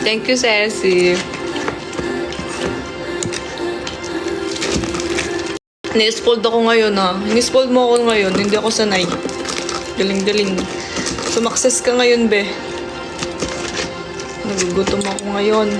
Thank you, Ceci. Ni-spoiled ako ngayon Ni-spoiled mo ako ngayon. Hindi ako sanay. Galing-galing. Sumakses ka ngayon, be. Nagugutom ako ngayon.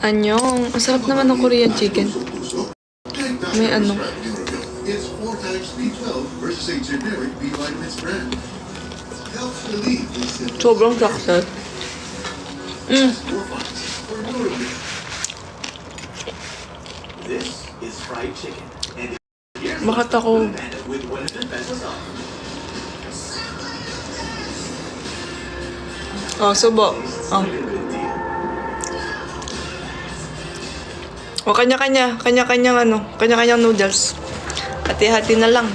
Anyong. Ang sarap naman ng Korean chicken. May ano. It's 4 times B12 versus a generic B vitamins brand. Helps relieve the symptoms. Sobrang success. This is fried chicken. And Bakit ako? with one of the best sauce. Oh, subo. Oh. O, kanya-kanya. Kanya-kanyang noodles. Hati-hati na lang.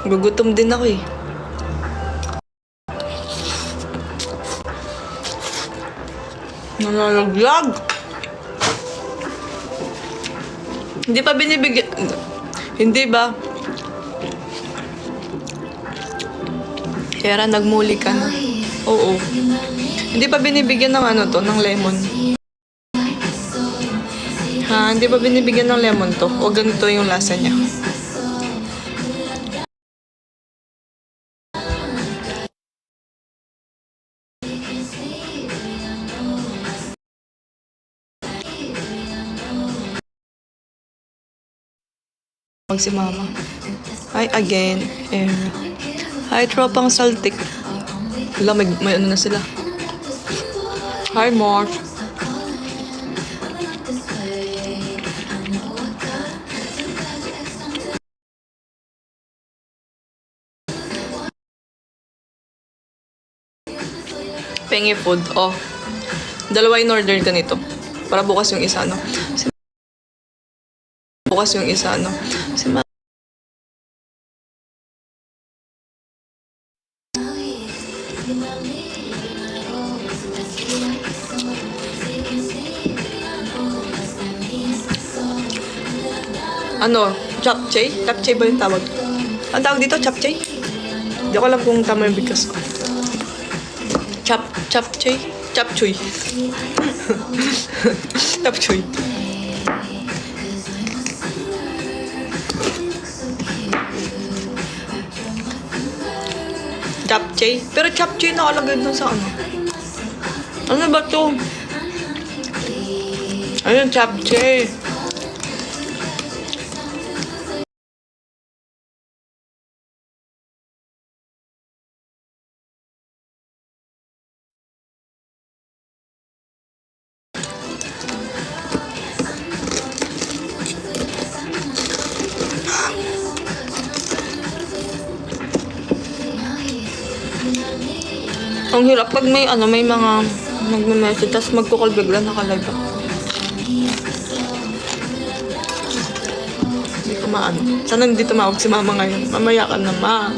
Gugutom din ako eh. Nalalaglag. Hindi pa binibigyan. Hindi ba? Kaya nagmuli ka na. Oo. Hindi pa binibigyan ng ano to, ng lemon. Hindi pa binibigyan ng lemon to. O ganito yung lasa niya. Si mama. Hi again. Hi, tropang saltik. Wala, may ano na sila. Hi, Mark. Pengi food. Oh. Dalawa in order ka nito. Para bukas yung isa, no? Bukas yung isa, no? Ano? Chapchay? Chapchay ba yung tawag? Ang tawag dito, chapchay? Hindi ko alam kung tama yung bigkas ko. Chapchay? Chapchuy. Chapchuy. Chapchay? Pero chapchay nakalagay dun sa ano? Ano ba to? Ayun, chapchay. Ang hirap pag may ano, may mga nagme-message tapos magkukall bigla nakalive ako. Hindi ko maano. Sana hindi tumawag si mama ngayon. Mamaya ka na, ma.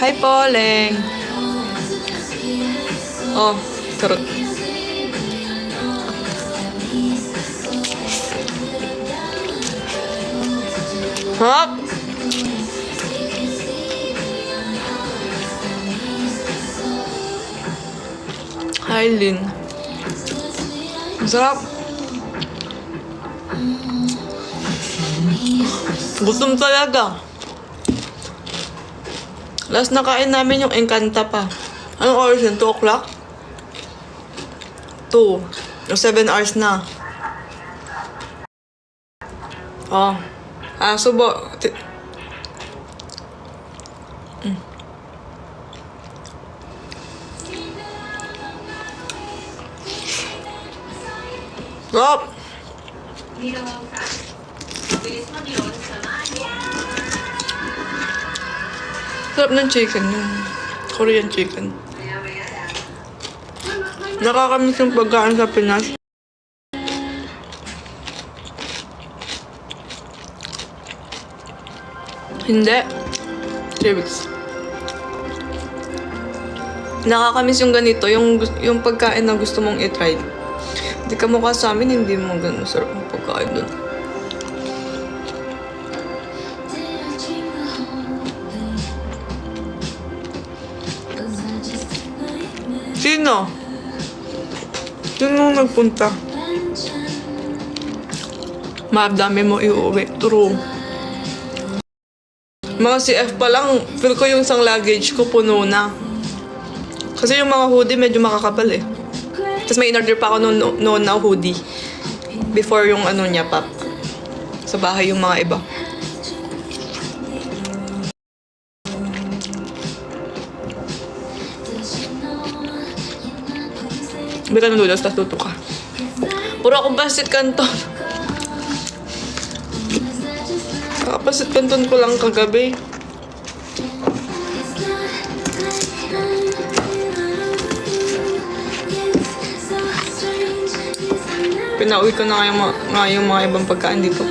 Hi, Poleng. Oh, charot. Hop! Hi, Lynn. Masarap. Gutom talaga. Last nakain namin yung Encanto pa. Anong oras yun? 2 o'clock? 2. O 7 hours na. Oh. Subo. Stop! Sarap ng chicken, yung Korean chicken. Nakakamiss yung pagkain sa Pinas. Hindi. 3 weeks. Nakakamiss yung ganito, yung pagkain na gusto mong i-try. Hindi ka mukha sa amin, hindi mo ganun sarap ang pagkain dun. Sino? Sino nagpunta? Madami mo iuwi. True. Mga CF pa lang, feel ko yung isang luggage ko puno na. Kasi yung mga hoodie medyo makakapal eh. Tapos may in-order pa ako noon na hoodie. Before yung ano niya, pop. Sa bahay yung mga iba. Bika ng noodles, tapos tuto ka. Puro akong pasit canton. Pasit canton ko lang kagabi. Pinauwi ko na nga yung mga ibang pagkain dito.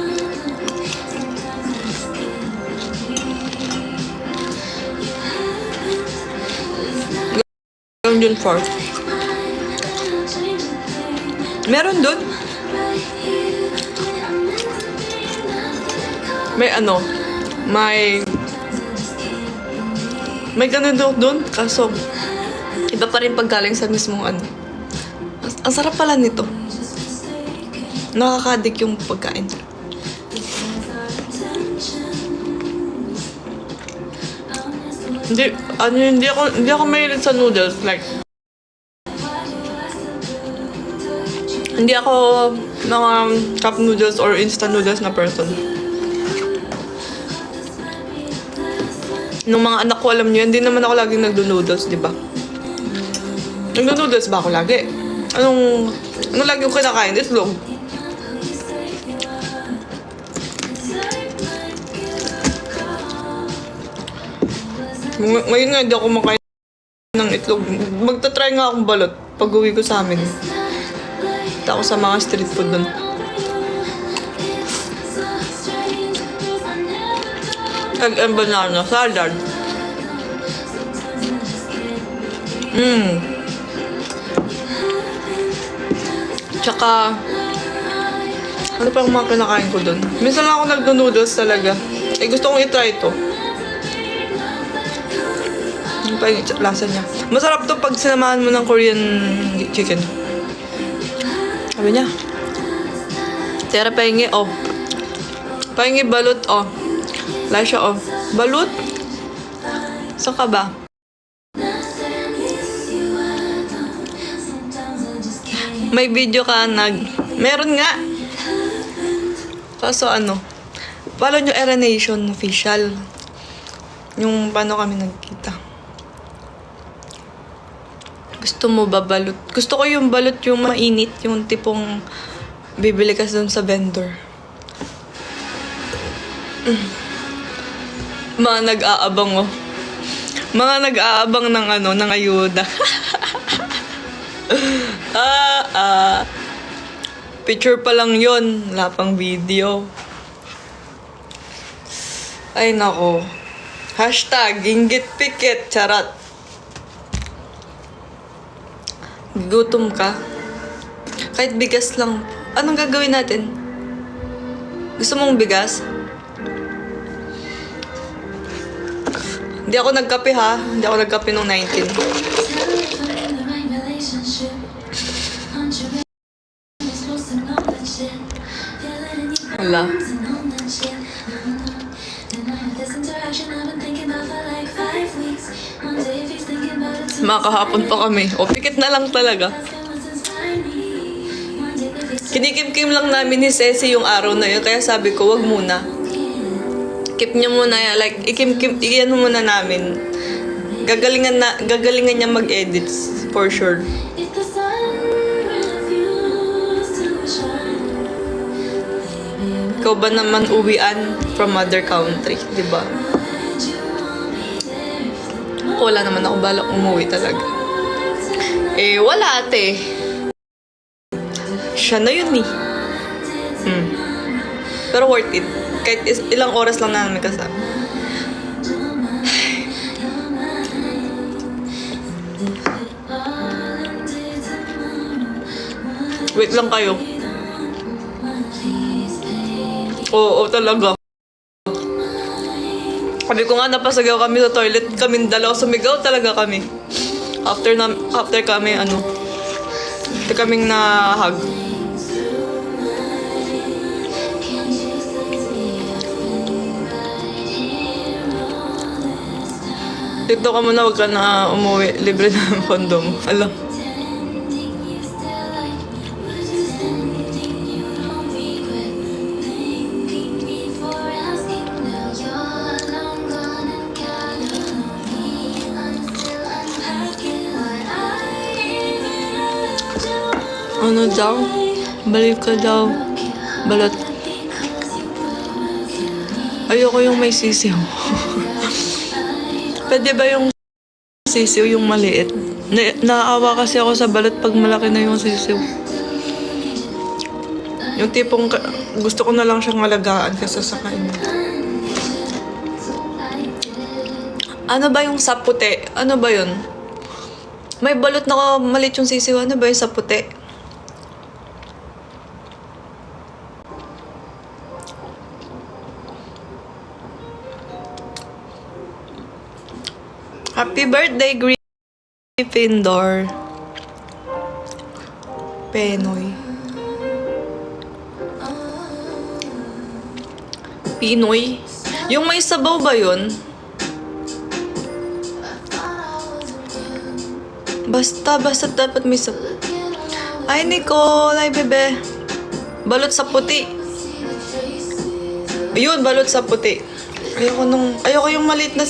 Meron dun for. Meron dun. May ano, may ganun doon, kaso iba pa rin paggaling sa mismong ano. Ang sarap pala nito. Nakakadik yung pagkain. Hindi ako mahilig sa noodles, like hindi ako mga cup noodles or instant noodles na person. Nung mga anak ko, alam nyo, hindi naman ako laging nagdo-noodles, di ba? Nagdo-noodles ba ako lagi? Anong lagi yung kinakain? Itlog. Ngayon nga, hindi ako makain ng itlog. Magta-try nga akong balot pag uwi ko sa amin. Punta ako sa mga street food dun. Egg and banana salad. Tsaka, ano pa yung mga kinakain ko dun? Minsan lang ako nagdo-noodles talaga. Eh, gusto kong i-try ito. Ano pa yung lasa niya? Masarap to pag sinamahan mo ng Korean chicken. Sabi niya. Tera pahingi, oh. Pahingi balot, oh. Lasha, oh. Balut? Saan ka ba? May video ka meron nga. Kaso ano, follow nyo Era Nation official. Yung paano kami nagkita. Gusto mo ba balot? Gusto ko yung balot yung mainit, yung tipong bibili ka dun sa vendor. Mga nag-aabang, oh. Mga nag-aabang ng ano, ng ayuda. Picture pa lang yun. Wala pang video. Ay, nako. Hashtag, inggit pikit, charot. Gutom ka? Kahit bigas lang. Anong gagawin natin? Gusto mong bigas? Hindi ako nagkape, ha? Hindi ako nagkape nung 19. Wala. Makahapon pa kami. O, pikit na lang talaga. Kinikim-kim lang namin ni Ceci yung araw na yun. Kaya sabi ko, wag muna. Keep niya muna, like, iyan muna namin. Gagalingan niya mag-edit, for sure. Ikaw ba naman uwian from other country, di ba? Wala naman ako balak umuwi talaga. Eh, wala ate. Siya na yun eh. Pero worth it. Kahit ilang oras lang namin kasama. Wait lang kayo. Oo, talaga. Sabi ko nga, napasagaw kami sa toilet. Kaming dalawa, sumigaw talaga kami. After kami, after kaming na-hug. Dito ka muna, huwag ka na umuwi. Libre na ang kondo mo. Alam. Ano daw? Balik ka daw. Balot. Ayoko yung may sisiw. Pwede ba yung sisiw yung maliit? Naaawa kasi ako sa balot pag malaki na yung sisiw. Yung tipong gusto ko na lang siyang alagaan kasi sa kain. Ano ba yung sa puti? Ano ba yun? May balot na maliit yung sisiw. Ano ba yung sa puti? Happy birthday, Gryffindor. Penoy. Pinoy? Yung may sabaw ba yun? Basta dapat may sabaw. Ay, Nicole. Ay, bebe. Balot sa puti. Ayun, balot sa puti. Ayoko yung maliit na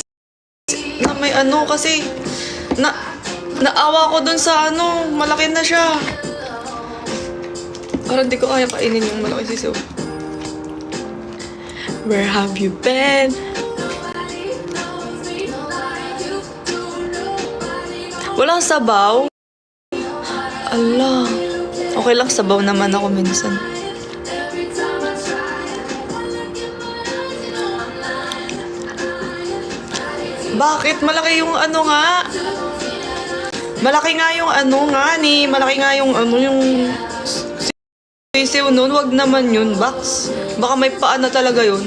may kasi naawa ko dun sa malaki na siya. Parang di ko kaya kainin yung malaki sisiw. Where have you been? Walang sabaw? Allah. Okay lang, sabaw naman ako minsan. Bakit? Malaki yung nga. Malaki nga yung Malaki nga yung yung sisiw nun. Wag naman yun, Bax. Baka may paa na talaga yun.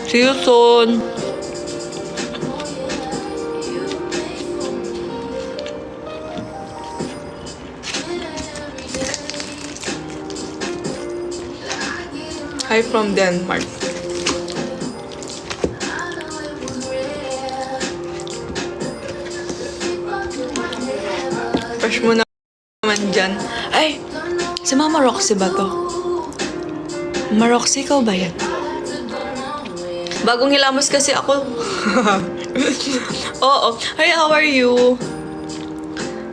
See you soon. Hi from Denmark. Fresh mo naman dyan. Ay! Si Mama Roxy ba to? Mama Roxy, ikaw ba yan? Bagong hilamos kasi ako. Oo. Hi, how are you?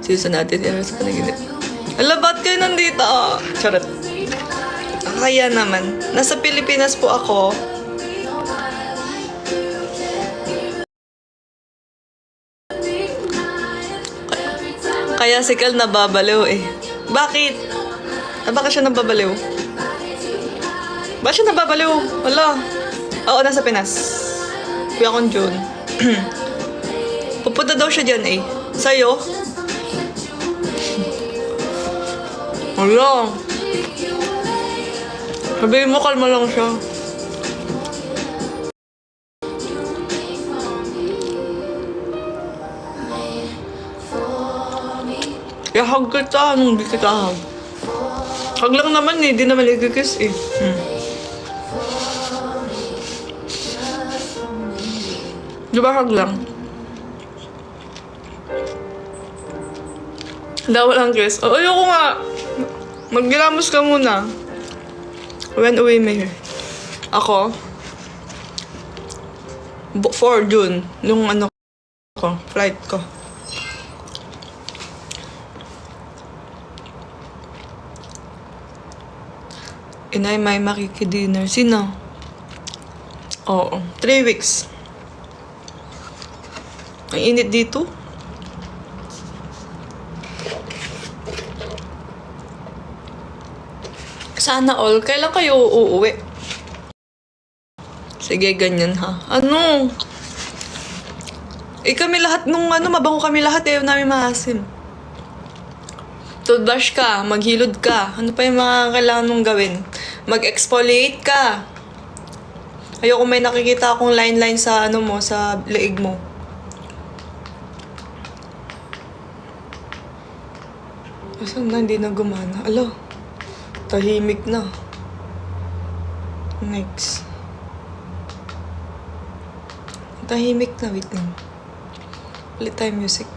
Season natin yan sa panaginip. Ala, ba't kayo nandito? Charot. Kaya naman. Nasa Pilipinas po ako. Kaya si Cal nababaliw eh. Bakit? Bakit siya nababaliw? Bakit siya nababaliw? Wala. Oo, nasa Pinas. Kuya kong June. Pupunta daw siya dyan eh. Sa'yo? Wala. Sabihin mo, kalma lang siya. I-hug kita, anong di kita hug? Hug lang naman eh, di naman i-kiss eh. Di ba hug lang? Daw lang kiss. Oh, ayoko nga. Maggilamos ka muna. When uwi mo here? Ako? 4 June. Yung flight ko. Inay, may makikidinner. Sino? Oo. 3 weeks. Ang init dito. Sana all. Kailan kayo uuwi? Sige, ganyan ha. Ano? Kami lahat nung mabango kami lahat, ayaw namin maasim. Toothbrush ka, maghilod ka. Ano pa yung mga kailangan mong gawin? Mag-exfoliate ka. Ayoko may nakikita akong line-line sa sa leeg mo. Asan na? Hindi na gumana. Alo, tahimik na. Next. Tahimik na. Wait lang. Ulit tayo music.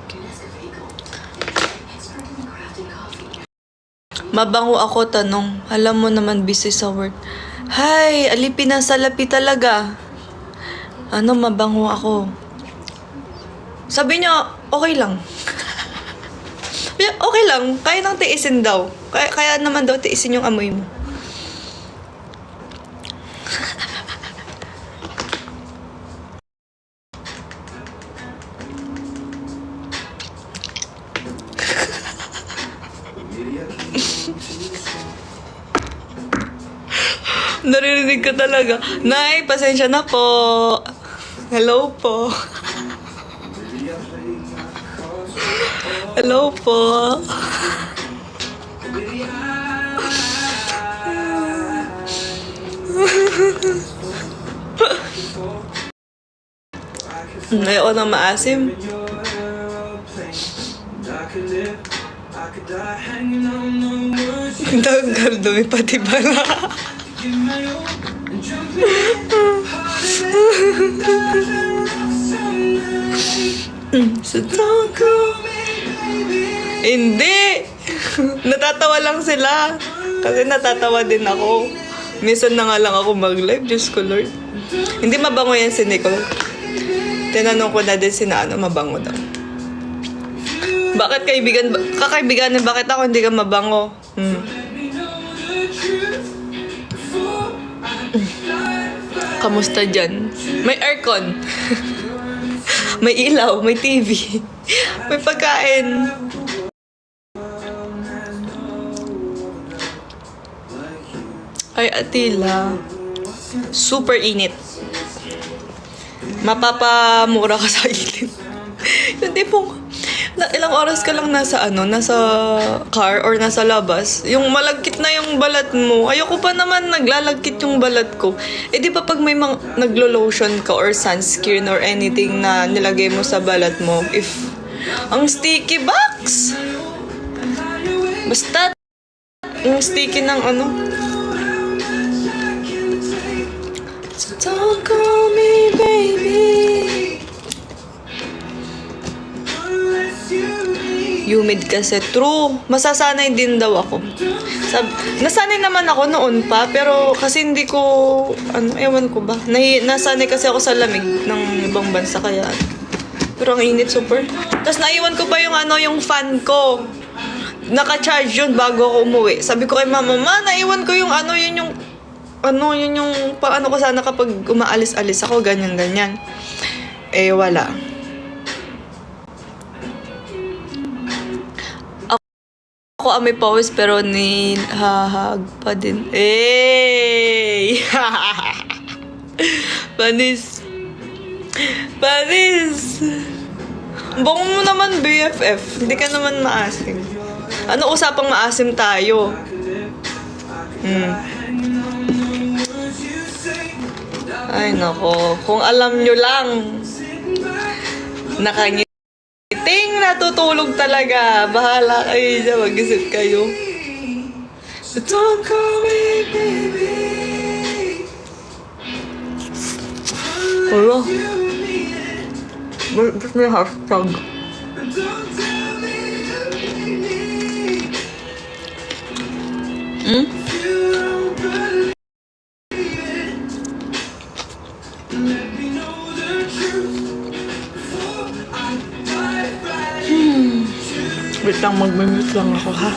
Mabango ako, tanong. Alam mo naman, busy sa work. Hay, alipin ang salapi talaga. Mabango ako. Sabi niya, okay lang. Okay lang, kaya nang tiisin daw. Kaya naman daw tiisin yung amoy mo. Naririnig ko talaga. Nay, pasensya na po. Hello po. Hello po. Ayoko na maasim. Tanggal dumi pati bala. So don't call me baby. Hindi. Natatawa lang sila. Kasi natatawa din ako. Minsan na nga lang ako mag-live. Diyos ko Lord. Hindi mabango yan si Nicole. Tinanong ko na din si mabango daw. Bakit kakaibigan, bakit ako hindi ka mabango? Kamusta dyan? May aircon. May ilaw, may TV. May pagkain. Ay, Atila. Super init. Mapapamura ka sa init. Yung tipong, ilang oras ka lang nasa car or nasa labas, yung malagkit na yung balat mo. Ayoko pa naman naglalagkit yung balat ko. Di ba pag may naglo-lotion ka or sunscreen or anything na nilagay mo sa balat mo, if ang sticky box! Basta yung sticky ng Don't call me baby. Humid kasi. True. Masasanay din daw ako. Nasanay naman ako noon pa, pero kasi hindi ko, ewan ko ba. Nasanay kasi ako sa lamig ng ibang bansa, kaya. Pero ang init, super. Tapos naiwan ko pa yung fan ko. Naka-charge yun bago ako umuwi. Sabi ko kay mama, naiwan ko yung yun yung paano ko sana kapag umaalis-alis ako, ganyan-ganyan. Wala. Ako amoy pawis pero hahag pa din. Panis. Bango mo naman, BFF. Hindi ka naman maasim. Usapang maasim tayo? Ay, nako. Kung alam nyo lang. Nakangiting natutulog talaga. Bahala kayo dyan. Mag-isip kayo. So don't call me baby. Hello? Ba't may hashtag? Wait lang, mag-mute lang ako, ha?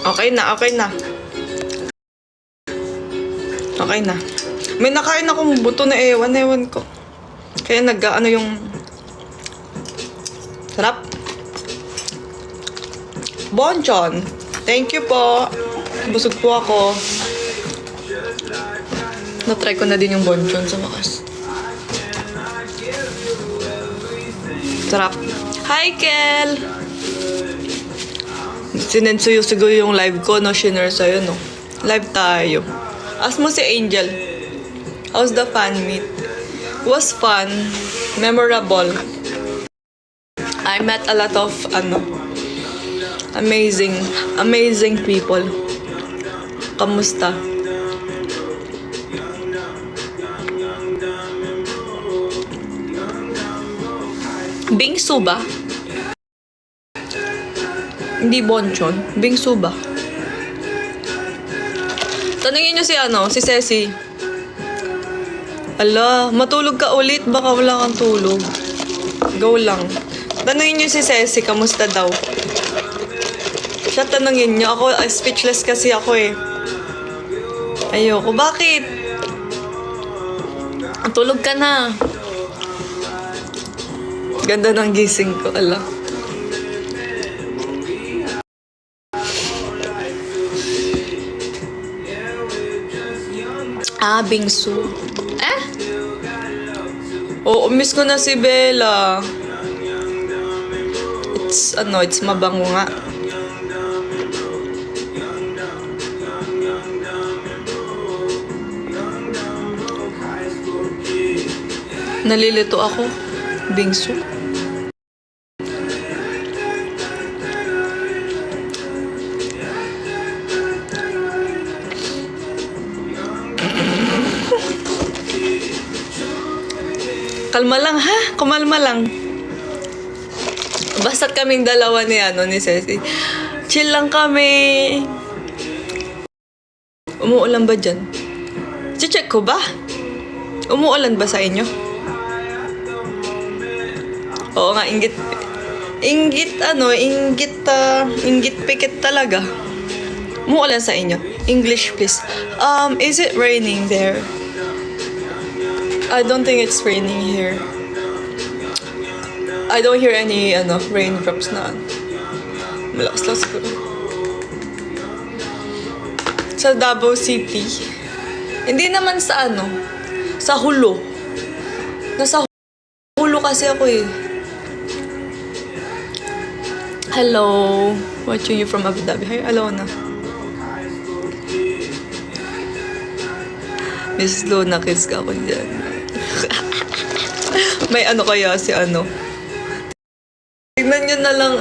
Okay na, okay na. Okay na. May nakain akong buto na ewan ko. Kaya ano yung... Sarap. Bonchon. Thank you po. Busog po ako. Na-try ko na din yung bonchon sa wakas. Sarap. Hi, Kel! Sinensuyo siguro yung live ko, no? Shinare sa'yo, no? Live tayo. Ask mo si Angel. How's the fan meet? It was fun. Memorable. I met a lot of, amazing people. Kamusta? Bingsu ba? Hindi bonchon. Bingsu ba? Tanungin nyo si Ceci. Ala, matulog ka ulit. Baka wala kang tulog. Go lang. Tanungin nyo si Ceci, kamusta daw? Siya tanungin nyo. Ako, speechless kasi ako eh. Ayoko. Bakit? Tulog ka na. Ganda ng gising ko, ala. Bingsu. Oo, miss ko na si Bella. It's mabango nga. Nalilito ako. Bingsu. Kalma lang, ha? Kumalma lang. Basta't kaming dalawa ni Ceci. Chill lang kami. Umuulan ba dyan? Check ko ba? Umuulan ba sa inyo? Oo nga, inggit pikit talaga. Umuulan sa inyo. English, please. Is it raining there? I don't think it's raining here. I don't hear any raindrops na. Malakas ko. Sa Davao City. Hindi naman sa sa Hulo. Nasa Hulo kasi ako eh. Hello. Watching you from Abu Dhabi. Hi, Alona. Miss Luna, kiss ka ako dyan. May kaya si Tignan nyo na lang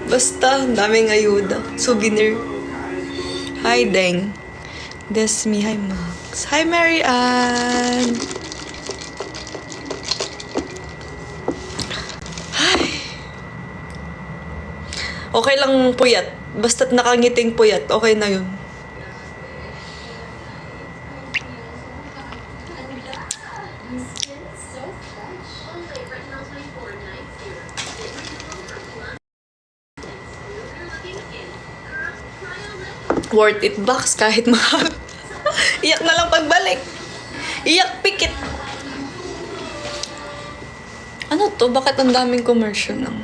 basta, daming ayuda. Souvenir. Hi, Deng. Desmi, hi, Max. Hi, Mary Ann. Hi. Okay lang puyat. Basta't nakangiting puyat, okay na yun. Worth it box kahit mahal. Iyak na lang pagbalik. Iyak pikit. Ano to? Bakit ang daming commercial ng...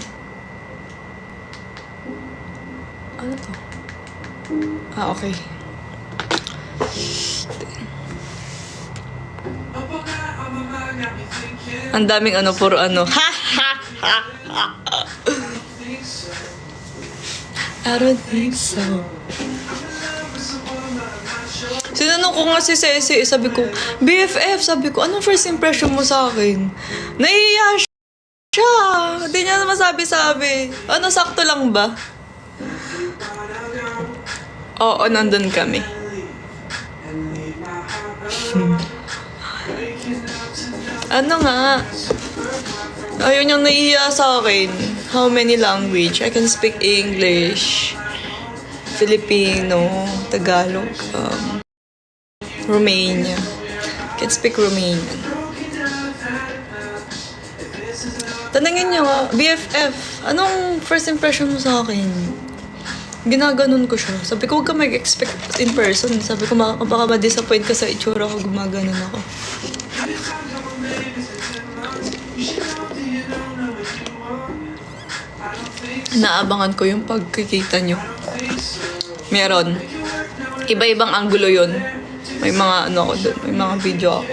Ano to? Okay. Ang daming puro Ha! Ha! Ha! Ha! I don't think so. Sinanong ko nga si Ceci, sabi ko, BFF, sabi ko, anong first impression mo sa akin? Nahihiya siya. Hindi niya masabi-sabi. Sakto lang ba? Oo, nandun kami. Nga? Ayun yung nahihiya sa akin. How many language? I can speak English, Filipino, Tagalog, Romania. Can speak Romanian. Tanungin niyo BFF, anong first impression mo sa akin? Ginaganon ko siya. Sabi ko, huwag ka mag-expect in person. Sabi ko, baka ma-disappoint ka sa itsura ko, gumaganon ako. Naabangan ko yung pagkikita nyo. Meron. Iba-ibang anggulo yun. May mga ano ako dun. May mga video ako.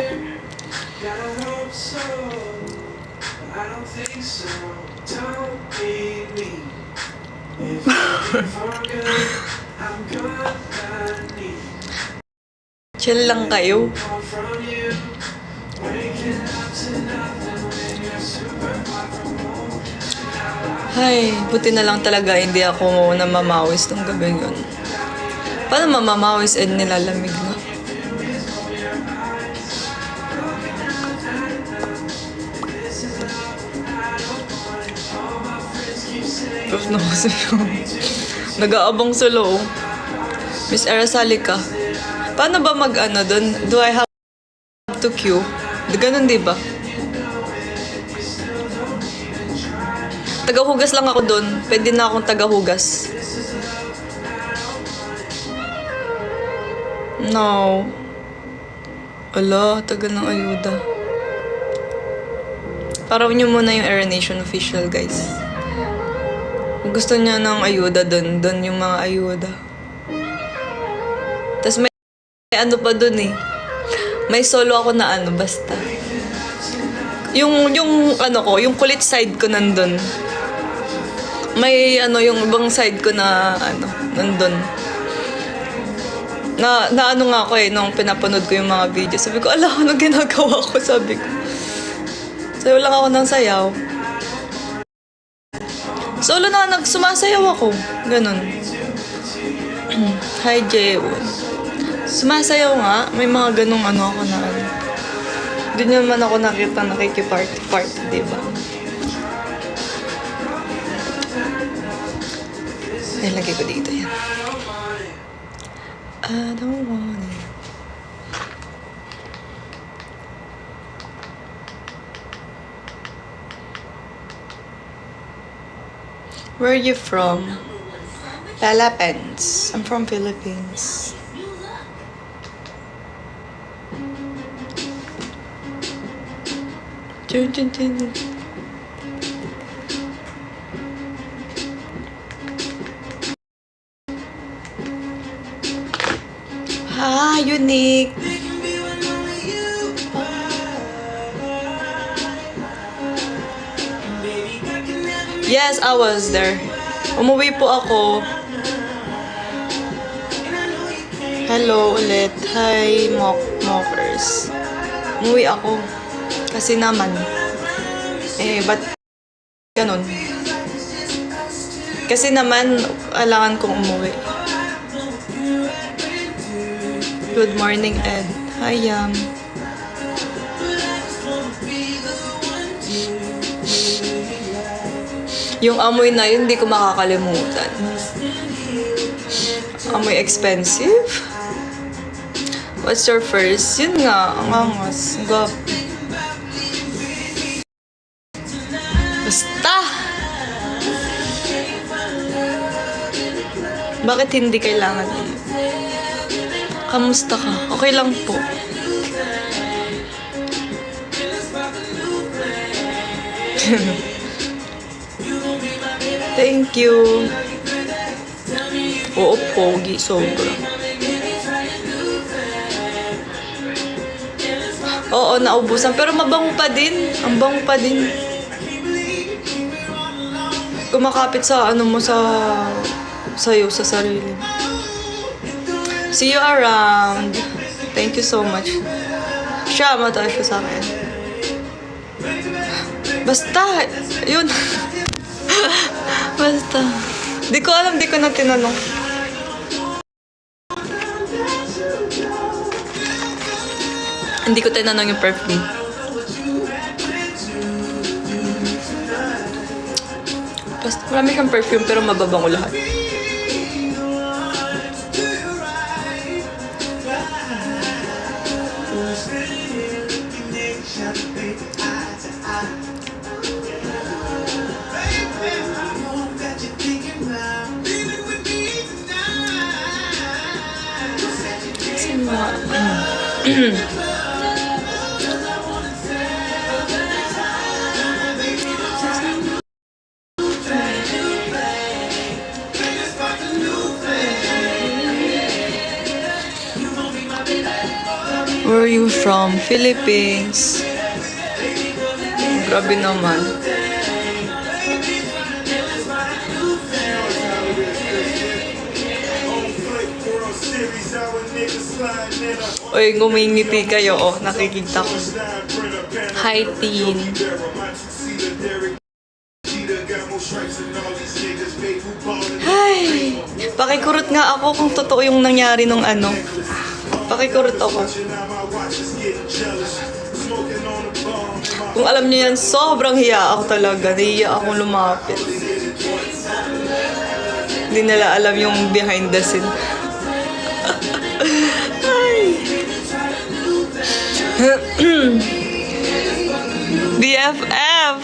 Chill lang kayo. Ay, buti na lang talaga hindi ako namamawis nung gabi yun. Paano mamamawis and nilalamig na? Tapos na kasi yung nag-aabang solo. Miss Araceli ka. Paano ba mag-ano dun? Do I have to queue? Ganun, di ba? Tagahugas lang ako dun. Pwede na akong tagahugas. No. Ala, tagal ng ayuda. Parawan nyo muna yung Air Nation official, guys. Kung gusto niya ng ayuda dun yung mga ayuda. Tapos may ano pa dun eh. May solo ako na ano, basta. Yung ano ko, yung kulit side ko nandun. May ano, yung ibang side ko na ano, nandun. Na ano nga ako eh, nung pinapanood ko yung mga video. Sabi ko, ala, ano ginagawa ko? Sabi ko. Sayo lang ako ng sayaw. Solo na, sumasayaw ako. Ganun. Hi, J1. Sumasayaw nga. May mga ganung ano ako na ano. Hindi naman ako nakita nakikiparty-party, diba? Ay, lagay ko dito yan. I don't want it. Where are you from? Philippines. I'm from Philippines. Dun, dun, dun. Ah, unique. Yes, I was there. Umuwi po ako. Hello ulit. Hi, mockers. Umuwi ako. Kasi naman. Ba't ganun? Kasi naman, kailangan kong umuwi. Good morning, Ed. Hi, Yam. Yung amoy na yun, hindi ko makakalimutan. Amoy expensive? What's your first? Yun nga, ang angas. Basta! Bakit hindi kailangan yun? Kamusta ka? Okay lang po. Thank you. Oo, pogi. Sobra. Oo, naubusan. Pero mabango pa din. Ang bango pa din. Kumakapit sa ano mo sa'yo, sa sarili. See you around. Thank you so much. Siya, mataas siya sa akin. Basta, yun. Basta. Di ko alam, di ko na tinanong. Hindi ko tinanong yung perfume. Basta, marami kang perfume pero mababango lahat. Where are you from? Philippines. Grabe naman. Uy, ngumingiti kayo, oh. Nakikita ko. Hi, teen. Ay, pakikurot nga ako kung totoo yung nangyari nung ano. Pakikurot ako. Kung alam niyo yan, sobrang hiya ako talaga. Nahiya akong lumapit. Hindi nila alam yung behind the scene. Ay. BFF.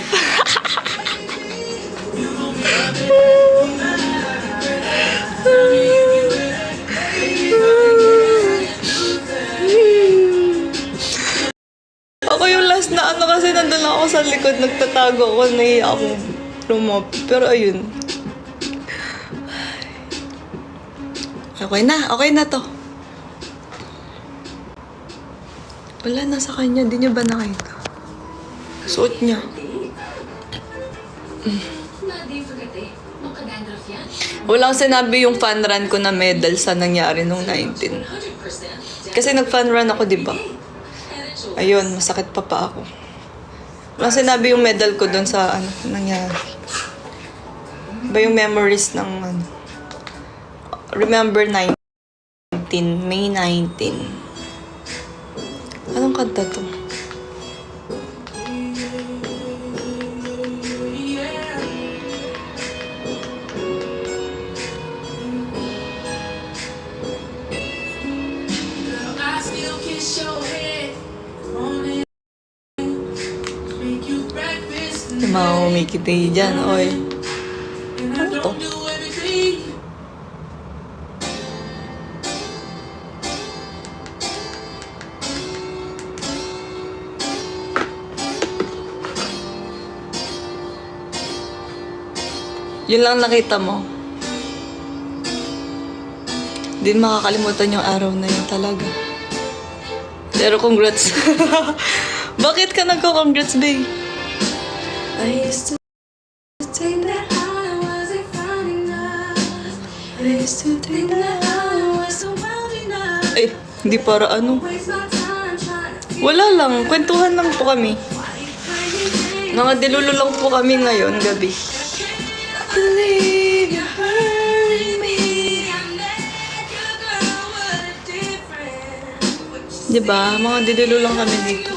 Ako yung last na ano kasi nandun ako sa likod, nagtatago ako, nahiya ako lumapit. Pero ayun. Okay na to. Wala na sa kanya, di niyo ba nakita? Suot niya. Walang sinabi yung fan run ko na medal sa nangyari nung 19. Kasi nag-fan run ako, di ba? Ayun, masakit pa ako. Walang sinabi yung medal ko dun sa ano, nangyari. Ba yung memories ng ano. Remember 19, May 19. Anong kanta to? Yung mga umikiti dyan, oy. Ano to? Yun lang nakita mo. Di makakalimutan yung araw na yun talaga. Pero congrats. Bakit ka nagko-congrats, babe? I used to think that I wasn't fine enough. I used to think that I was so well enough. Ay, hindi para ano. Wala lang, kwentuhan lang po kami. Mga dilulo lang po kami ngayon, gabi. Believe you hurt me. Diba? Mga dilulo lang kami dito.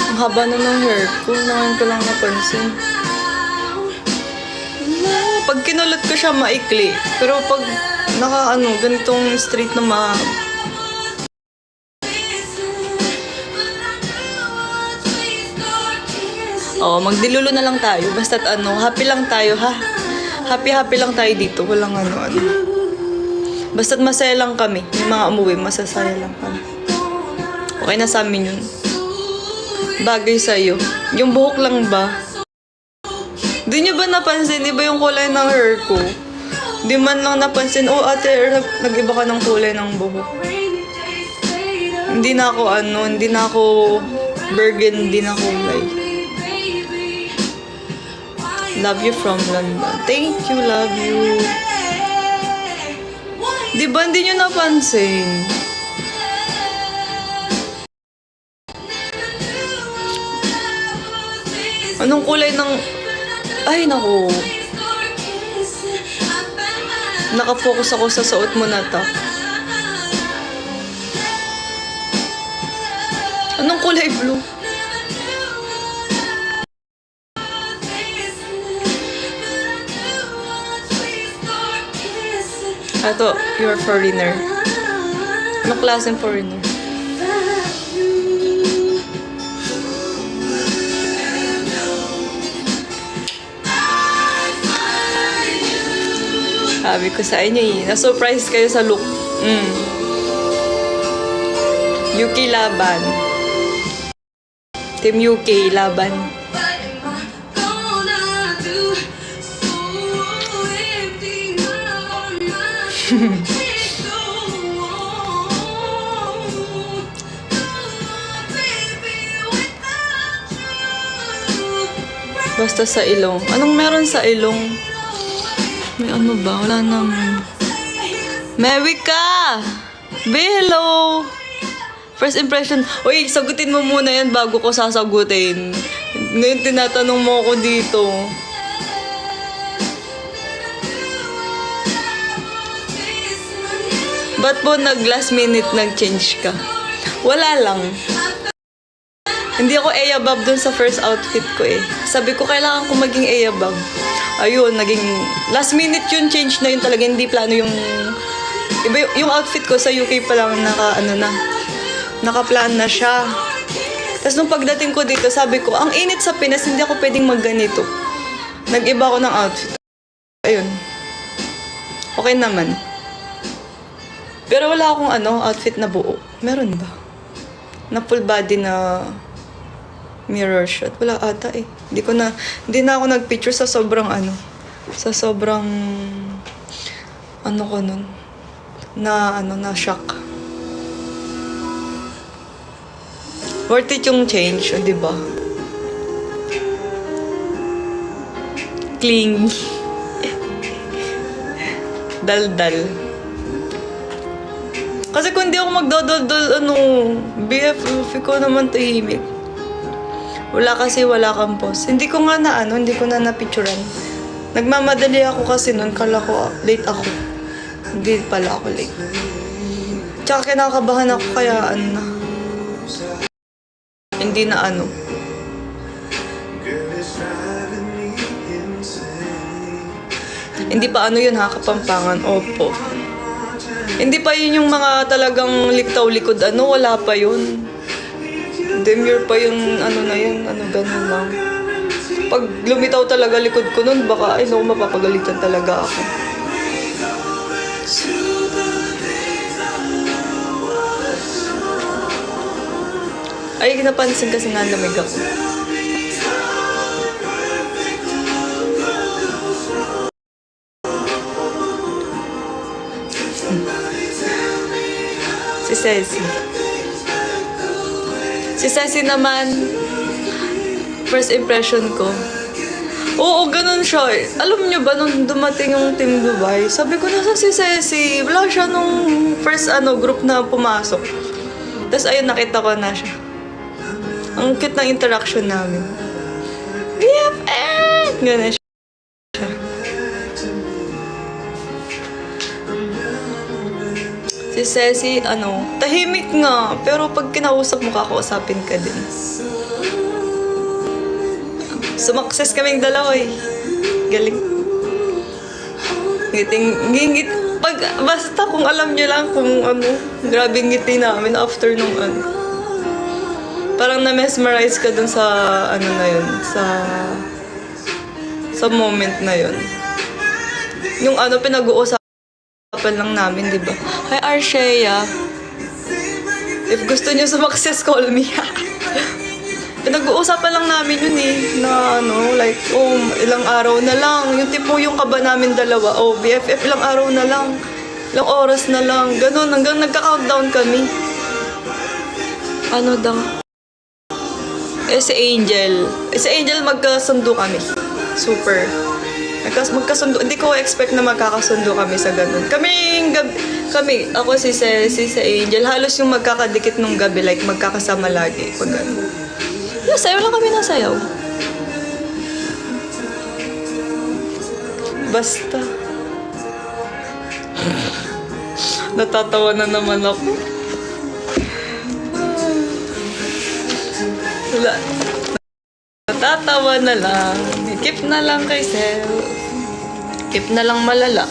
Ang haba na ng hair ko. Ngayon ko lang napansin. Pag kinulot ko siya, maikli. Pero pag ganitong straight na magdilulo na lang tayo. Basta't happy lang tayo, ha? Happy lang tayo dito. Walang ano. Basta't masaya lang kami. Yung mga umuwi, masasaya lang kami. Okay na sa amin yun. Bagay sa'yo. Yung buhok lang ba? Di niyo ba napansin? Iba yung kulay ng hair ko. Di man lang napansin, ate, nag-iba ka ng kulay ng buhok. Hindi na ako burgundy na kulay. Love you from London. Thank you, love you. Di ba hindi niyo napansin? Anong kulay ng... Ay, naku. Nakafocus ako sa suot mo na to. Anong kulay blue? Ito, you're a foreigner. Anong klaseng foreigner? Sabi ko sa inyo na-surprise kayo sa look. UK laban. Team UK laban. Basta sa ilong. Anong meron sa ilong? May ano ba? Wala nang... Mewika! Be, hello! First impression. Uy, sagutin mo muna yan bago ko sasagutin. Ngayon tinatanong mo ako dito. Ba't po nag-last minute nag-change ka? Wala lang. Hindi ako Ayabab dun sa first outfit ko eh. Sabi ko, kailangan ko maging Ayabab. Ayun, naging... Last minute yun, change na yun talaga. Hindi plano yung... Iba yung outfit ko sa UK pa lang naka-plan na siya. Tapos nung pagdating ko dito, sabi ko, ang init sa Pinas, hindi ako pwedeng magganito. Nag-iba ako ng outfit. Ayun. Okay naman. Pero wala akong outfit na buo. Meron ba? Na full body na mirror shot. Wala ata eh. Hindi na ako nagpicture sa sobrang sa sobrang ko nun. Na shock. Worth it yung change, di ba? Cling. Dal-dal. Kasi kung di ako magdodol-dol, BFF ko naman tahimik. Wala kang post. Hindi ko na napicturean. Nagmamadali ako kasi nun, kala ko late ako. Hindi pala ako late. Tsaka kinakabahan ako kaya hindi na Hindi pa yun ha, Kapampangan. Opo. Hindi pa yun yung mga talagang liktaw-likod. Wala pa yun. Demure pa yung na yun. Ganun lang. Pag lumitaw talaga likod ko nun, baka mapapagalitan talaga ako. Ay, napansin kasi nga lamig ako. Si Ceci. Si Ceci naman, first impression ko. Oo, ganun siya. Alam niyo ba, nung dumating yung Team Dubai, sabi ko, nasa si Ceci? Wala siya nung first group na pumasok. Tapos ayun, nakita ko na siya. Ang cute ng interaction namin. BFF! Ganun siya. Si Ceci, tahimik nga. Pero pag kinausap mo, kakausapin ka din. Sumakses kaming dalawa eh. Galing. Ngingit. Basta kung alam niyo lang kung grabe ngiti namin after nung Parang na-mesmerize ka dun sa na yun. Sa moment na yun. Yung pinag-uusapan lang namin, di ba? Hi, Arshea. If gusto niyo sumakses, call me. Pinag-uusapan lang namin yun eh. Na like, ilang araw na lang. Yung tipo yung kaba namin dalawa. BFF, ilang araw na lang. Ilang oras na lang. Ganun, hanggang nagka-countdown kami. Daw? Si Angel. Si Angel, magkasundo kami. Super. Magkasundo. Hindi ko expect na magkakasundo kami sa ganun. Kami, ako si Angel, halos yung magkakadikit nung gabi, like magkakasama lagi. Pag ganun. Nasayaw lang kami nasayaw. Basta. Natatawa na naman ako. Wala. Natatawa na lang. Keep na lang kay Sel. Keep na lang malala.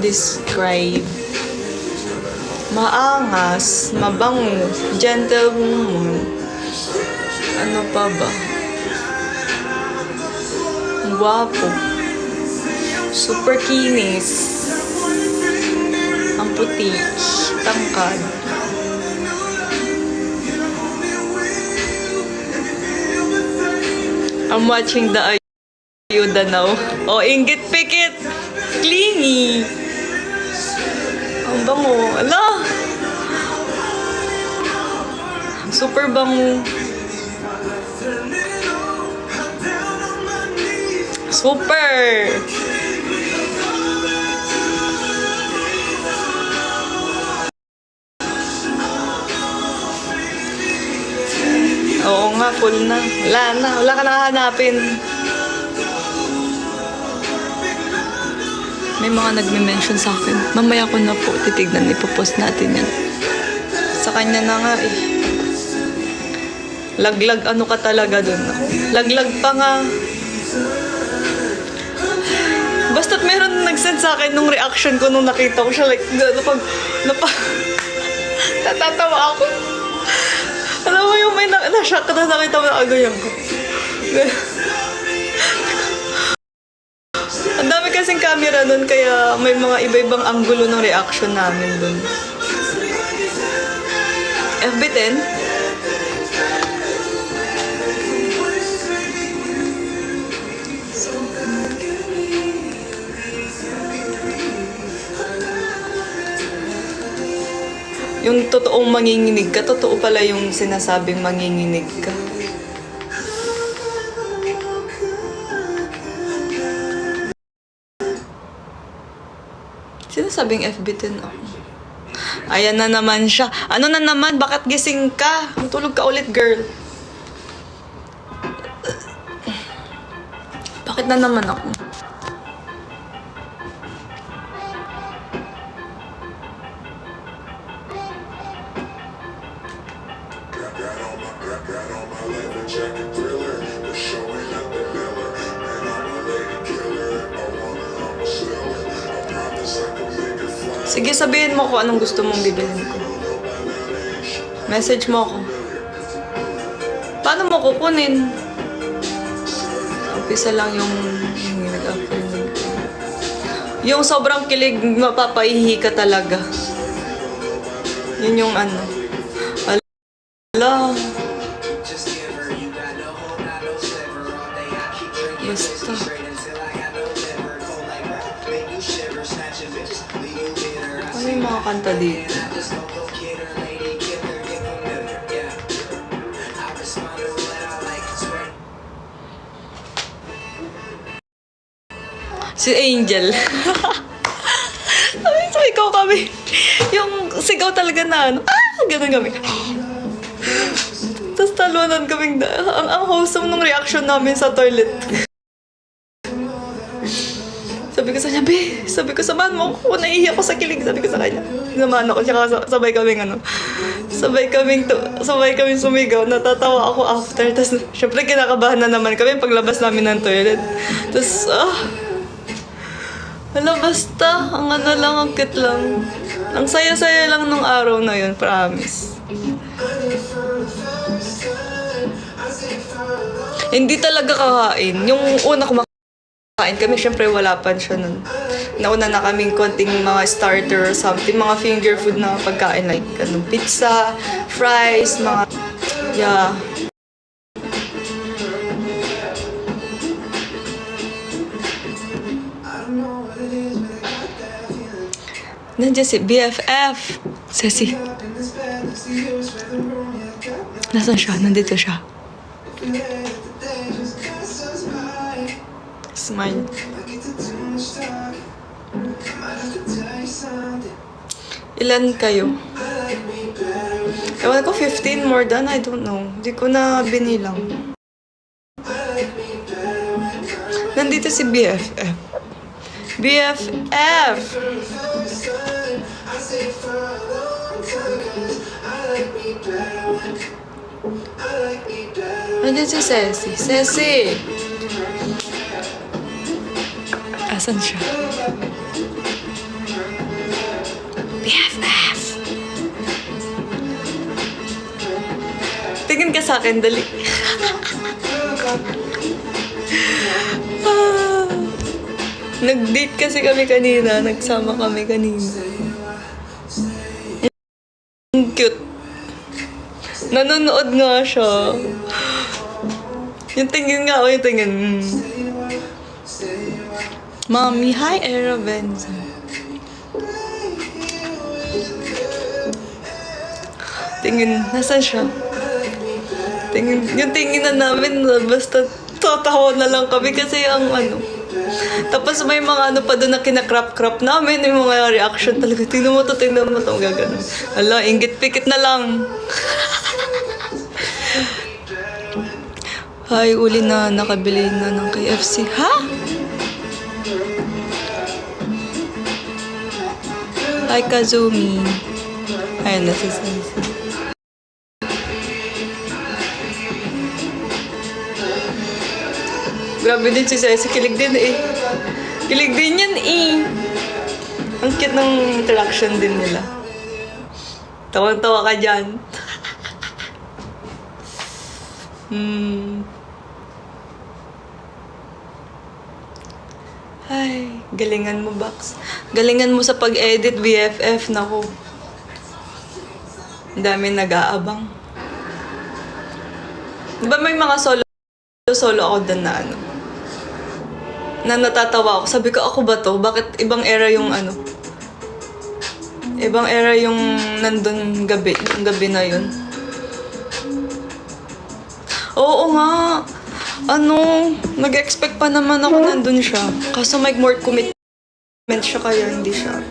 describe. Maangas, mabango, gentlewoman. Ano pa ba? Guwapo. Super kinis. Ang puti. Tangkad. I'm watching the Ayuda now. Oh, inggit pikit. Clingy. Ang bango. Ala! Super bango. Super! Oo nga, full na. Wala na. Wala ka nakahanapin. May mga nagme-mention sa akin. Mamaya ko na po titignan. Ipopost natin yan. Sa kanya na nga eh. Laglag ano ka talaga dun. Laglag pa nga. Basta't meron nagsend sa akin nung reaction ko nung nakita ko siya. Like, natatawa ako. Alam mo yung may na-shock na nakita mo na agayan ko. Ang dami kasing camera nun, kaya may mga iba-ibang anggulo ng reaction namin dun. FB10? Yung totoong manginginig ka, totoo pala yung sinasabing manginginig ka. Sinasabing FB10 ako. Ayan na naman siya. Ano na naman? Bakit gising ka? Matulog ka ulit, girl. Bakit na naman ako? Sige, sabihin mo kung anong gusto mong bibilhin ko. Message mo ako. Paano mo kukunin? Umpisa lang yung nag-upload. Yung sobrang kilig, mapapaihi ka talaga. Yun yung ano. Ala. Basta. Ano yung mga kanta dito? Si Angel. Ikaw kami. Yung sigaw talaga na ano. Ganun kami. Tapos talunan kaming ang wholesome nung reaction namin sa toilet. Sabi ko sa kanya, be, sabi ko, samahan mo ako, naiiyak ako sa kilig, sabi ko sa kanya. Samahan ako, tsaka sabay kaming sumigaw, natatawa ako after, tapos syempre kinakabahan na naman kami paglabas namin ng toilet. Tapos, wala, basta, ang ano lang, ang cute lang. Ang saya-saya lang nung araw na yun, promise. Hindi talaga kakain. Yung una kumakain kami, syempre wala pa siya nun. Nauna na kaming konting mga starter or something, mga finger food na pagkain like anong pizza, fries, mga, yeah. Nandiyan si BFF. Ceci. Nasaan siya? Nandito siya. Smile. Ilan kayo? Ewan ko, 15 more than, I don't know. Hindi ko na binilang. Nandito si BFF. BFF! Nandiyan si Ceci. Ceci! Asan siya? sa akin, dali. Ah. Nag-date kasi kami kanina. Nagsama kami kanina. Ang cute. Nanonood nga siya. Yung tingin nga, yung tingin. Mommy, hi, Era Benson. Tingin, nasaan siya? Tingin, yung tingin na namin, basta tatawa na lang kami kasi ang ano. Tapos may mga ano pa doon na kinakrap-crap namin, yung mga reaction talaga. Tingnan mo to, gagano. Ala, inggit-pikit na lang. Ay, uli na, nakabili na ng KFC. Ha? Hi, Kazumi. Ayan na si Sensi. Grabe din si Sensi. Kilig din eh. Kilig din yan eh. Ang cute ng interaction din nila. Tawang-tawa ka dyan. Ay, galingan mo, Bax. Galingan mo sa pag-edit, BFF. Naku. Ang dami nag-aabang. Diba may mga solo ako doon na ano? Na natatawa ako. Sabi ko, ako ba to? Bakit ibang era yung ano? Ibang era yung nandun gabi. Yung gabi na yun. Oo nga. Ano, nag-expect pa naman ako nandun siya. Kaso may more commitment siya kaya hindi siya.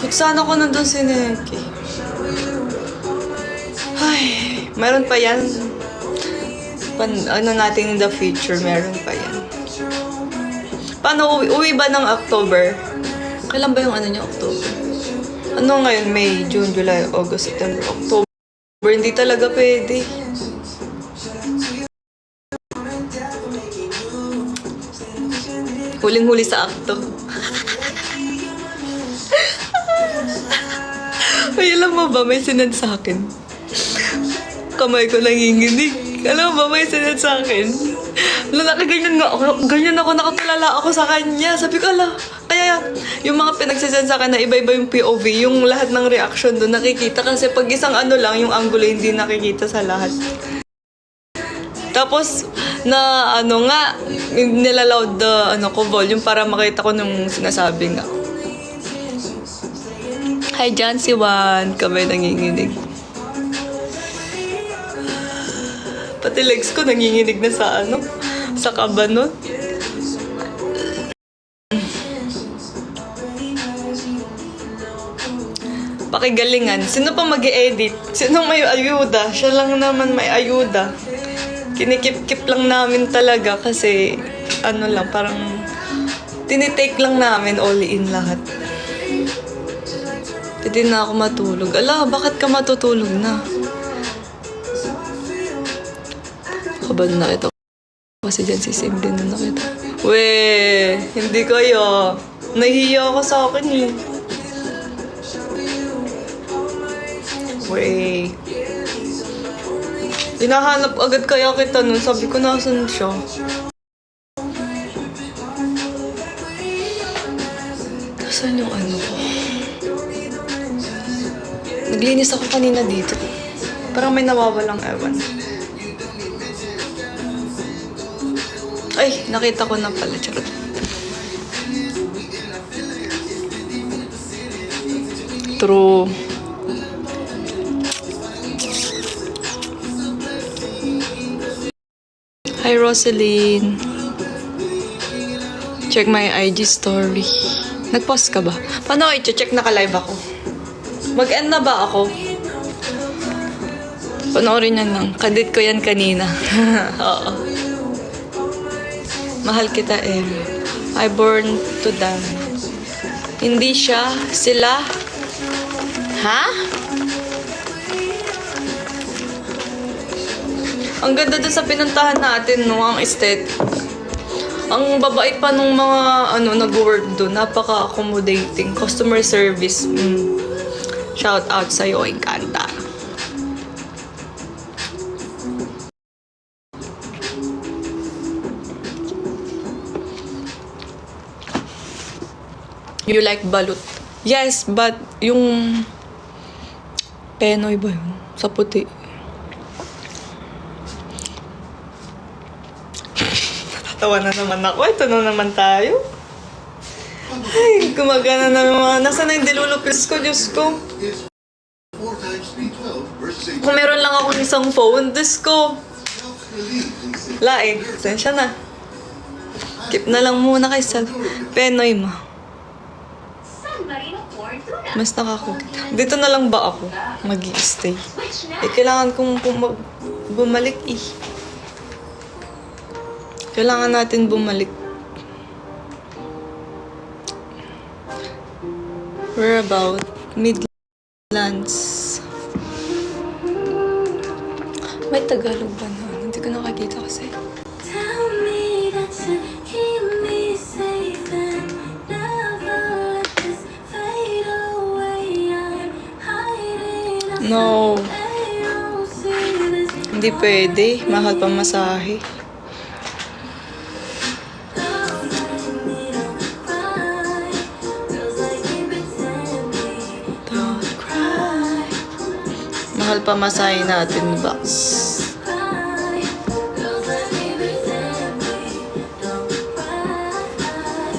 Kung sana ako nandun si Neki. Ay, meron pa yan. Ano natin in the future, meron pa yan. Paano, uwi ba ng October? Kailan ba yung ano niya, October? Ano ngayon? May, June, July, August, September, October. Hindi talaga pwede. Huling-huli sa akto. Ay, alam mo ba, may sinad sa akin. Kamay ko nanginginig. Alam mo ba, may sinad sa akin. Nakaganyan nga ako. Ganyan ako, nakatulala ako sa kanya. Sabi ko, ala, kaya yung mga pinagsasend sa akin na iba-iba yung POV, yung lahat ng reaction doon nakikita. Kasi pag isang ano lang, yung angulo hindi nakikita sa lahat. Tapos, na ano nga, nilaloud the ano ko, volume para makita ko nung sinasabi nga. Hi, John, si Juan. Kamay nanginginig. Pati legs ko nanginginig na sa ano, sa kabanon. Pakigalingan. Sino pa mag-i-edit? Sino may ayuda? Siya lang naman may ayuda. Kinikip-kip lang namin talaga kasi ano lang, parang tinitake lang namin all in lahat. Pwede na ako matulog. Ala, bakit ka matutulog na? Kabado na kita. Kasi dyan si Sim din na nakita. Weh, hindi kaya. Nahihiya ako sa akin eh. Weh. Hinahanap agad kaya kita nun. Sabi ko, nasan siya? Nasaan yung ano ko? Naglinis ako kanina dito. Parang may nawawalang ewan. Ay, nakita ko na pala. Charot. True. Hi, Rosaline. Check my IG story. Nag-post ka ba? Paano ko i-check? Naka-live ako. Mag-end na ba ako? Panoorin yan lang. Kadit ko yan kanina. Oo. Mahal kita, I born to die. Hindi siya. Sila. Ha? Ang ganda dun sa pinuntahan natin, no? Ang aesthetic. Ang babait pa nung mga, nag-work doon. Napaka-accommodating. Customer service. Shout out sa'yo, Encanta. You like balut. Yes, but yung Penoy ba yun? Sa puti. Natatawa na naman ako. Ito na naman tayo. Ay, gumagana na yung mga... Nasaan na yung dilulupis ko, Diyos ko? Is 4 times B12 versus 8 Kung meron lang akong isang phone, Diyos ko. helps relieve these symptoms. Laing, sensya na. Keep na lang muna kay Sal. Penoy mo. Mas nakakukita. Dito na lang ba ako mag-i-stay? Kailangan kong bumalik eh. Kailangan natin bumalik. We're about Midlands. May Tagalog ba na? Hindi ko nakakita kasi. Tell me that you keep me safe and never let this fade away. I'm hiding. No. They don't see this. Hindi pwede. Mahal pa masahe. Girls like me don't cry. Girls like me pretend me Don't cry. Mahal pa masahe natin, box. cry. Girls like me pretend me don't cry.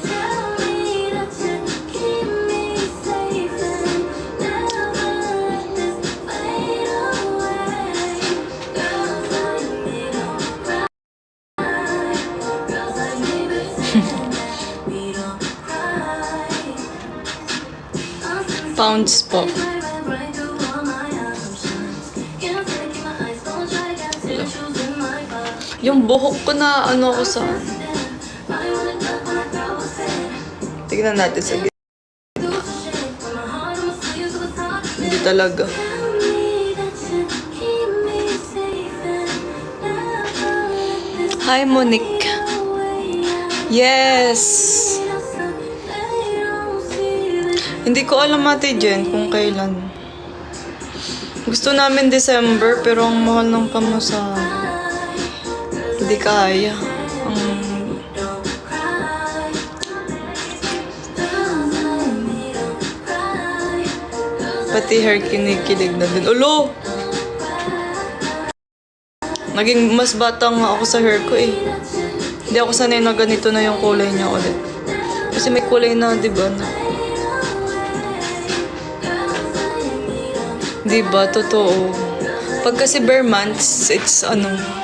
Tell me that you keep me safe and never let this fade away. Girls like me don't cry. Girls like me pretend that we don't cry. Pounds po. Yung buhok ko na ano ko sa... Tignan natin sa gitna. Hindi talaga. Hi, Monique. Yes! Hindi ko alam, Ate Jen, kung kailan. Gusto namin December, pero ang mahal ng pamasahe. Hindi kaya. Pati hair kinikilig na din. Ulo! Naging mas bata nga ako sa hair ko eh. Hindi ako sanay na ganito na yung kulay niya ulit. Kasi may kulay na, di ba? Di ba? Totoo. Pag kasi bare months, it's ano...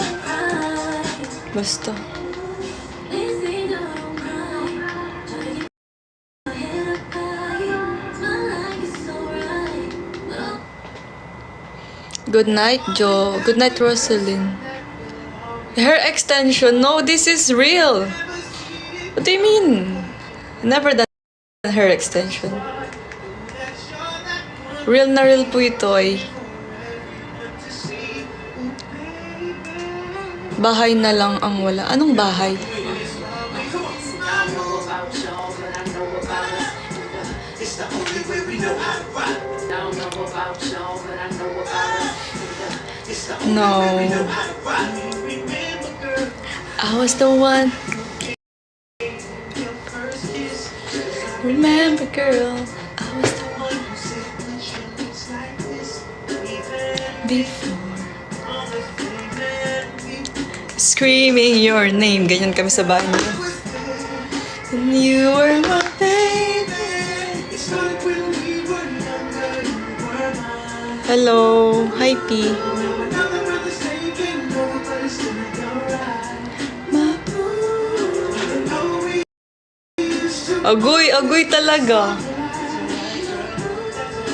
Basta. Good night, Joe. Good night, Rosalyn. Hair extension? No, this is real. What do you mean? Never done hair extension. Real na real po ito ay. Bahay na lang ang wala. Anong bahay? No. I was the one. Remember, girl. I was the one. Before. Screaming your name. Ganyan kami sa bahay niya. And you were my baby. Hello. Hi, P. Agoy, agoy talaga.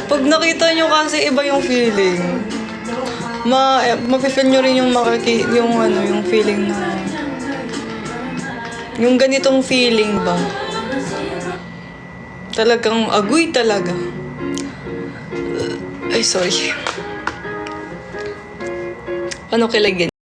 Pag nakita nyo kasi iba yung feeling. Mafe-feel nyo rin yung yung feeling na yung ganitong feeling ba. Talagang agoy talaga. Ay, sorry. Ano kilagyan?